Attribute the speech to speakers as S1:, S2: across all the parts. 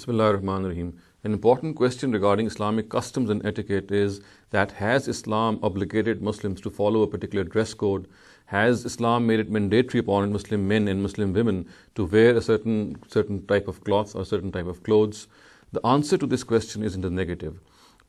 S1: Bismillah ar-Rahman ar-Rahim. An important question regarding Islamic customs and etiquette is that has Islam obligated Muslims to follow a particular dress code? Has Islam made it mandatory upon Muslim men and Muslim women to wear a certain type of cloth or certain type of clothes? The answer to this question is in the negative.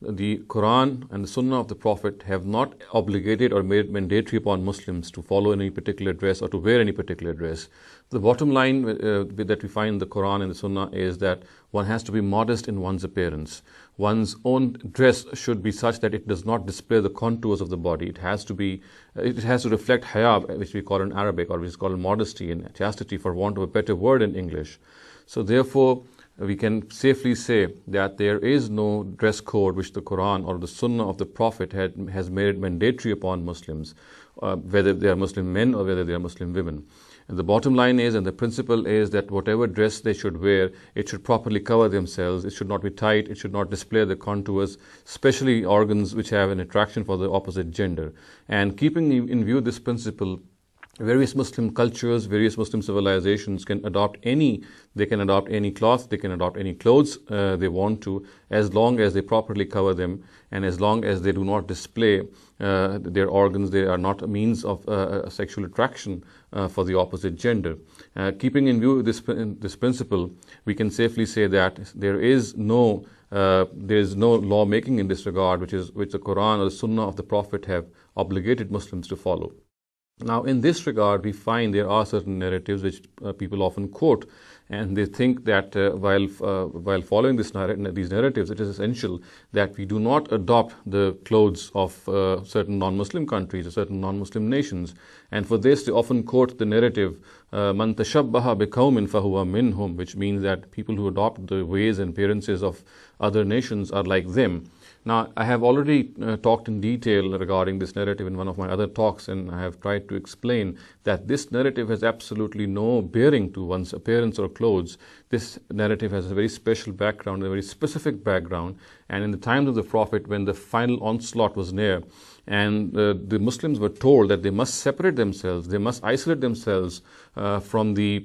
S1: The Quran and the Sunnah of the Prophet have not obligated or made it mandatory upon Muslims to follow any particular dress or to wear any particular dress. The bottom line that we find in the Quran and the Sunnah is that one has to be modest in one's appearance. One's own dress should be such that it does not display the contours of the body. It has to reflect haya, which we call in Arabic, or which is called modesty and chastity, for want of a better word in English. So therefore, we can safely say that there is no dress code which the Quran or the Sunnah of the Prophet has made mandatory upon Muslims, whether they are Muslim men or whether they are Muslim women. And the bottom line is, and the principle is, that whatever dress they should wear, it should properly cover themselves. It should not be tight. It should not display the contours, especially organs which have an attraction for the opposite gender. And keeping in view this principle, various Muslim cultures, various Muslim civilizations can adopt any cloth, they can adopt any clothes they want to, as long as they properly cover them and as long as they do not display their organs. They are not a means of sexual attraction for the opposite gender. Keeping in view this principle, we can safely say that there is no lawmaking in this regard which the Quran or the Sunnah of the Prophet have obligated Muslims to follow. Now, in this regard, we find there are certain narratives which people often quote, and they think that while following these narratives, it is essential that we do not adopt the clothes of certain non-Muslim countries or certain non-Muslim nations. And for this, they often quote the narrative, "Man tashabbaha biqawmin fahuwa minhum," which means that people who adopt the ways and appearances of other nations are like them. Now, I have already talked in detail regarding this narrative in one of my other talks, and I have tried to explain that this narrative has absolutely no bearing to one's appearance or clothes. This narrative has a very special background, a very specific background, and in the times of the Prophet, when the final onslaught was near, and the Muslims were told that they must separate themselves, they must isolate themselves from the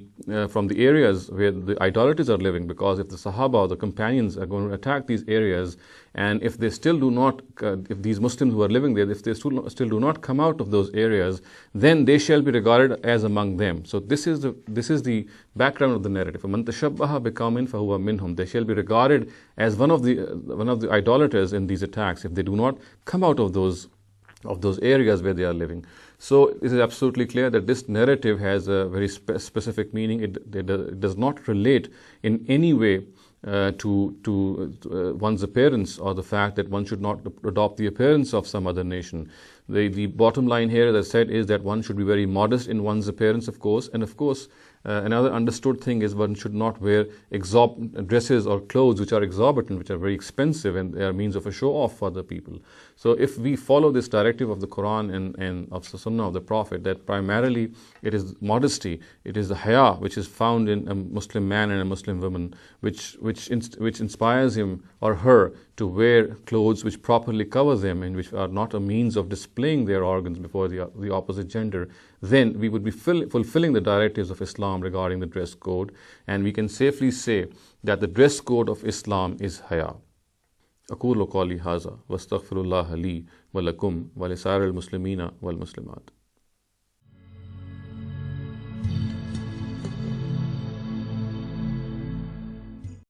S1: areas where the idolaters are living, because if the Sahaba or the companions are going to attack these areas, and if they still do not, if these Muslims who are living there, if they still do not come out of those areas, then they shall be regarded as among them. So this is the background of the narrative. "Man tashabbaha biqawmin fahuwa minhum." They shall be regarded as one of the idolaters in these attacks if they do not come out of those areas where they are living. So it is absolutely clear that this narrative has a very specific meaning. It does not relate in any way to one's appearance, or the fact that one should not adopt the appearance of some other nation. The bottom line here, as I said, is that one should be very modest in one's appearance, of course, and of course another understood thing is one should not wear dresses or clothes which are exorbitant, which are very expensive, and they are means of a show off for other people. So if we follow this directive of the Quran and of the Sunnah of the Prophet, that primarily it is modesty, it is the haya which is found in a Muslim man and a Muslim woman, which inspires him or her to wear clothes which properly cover them and which are not a means of displaying their organs before the opposite gender, then we would be fulfilling the directives of Islam regarding the dress code, and we can safely say that the dress code of Islam is haya. أقول قولي هذا واستغفر الله لي ولكم ولسائر المسلمين والمسلمات.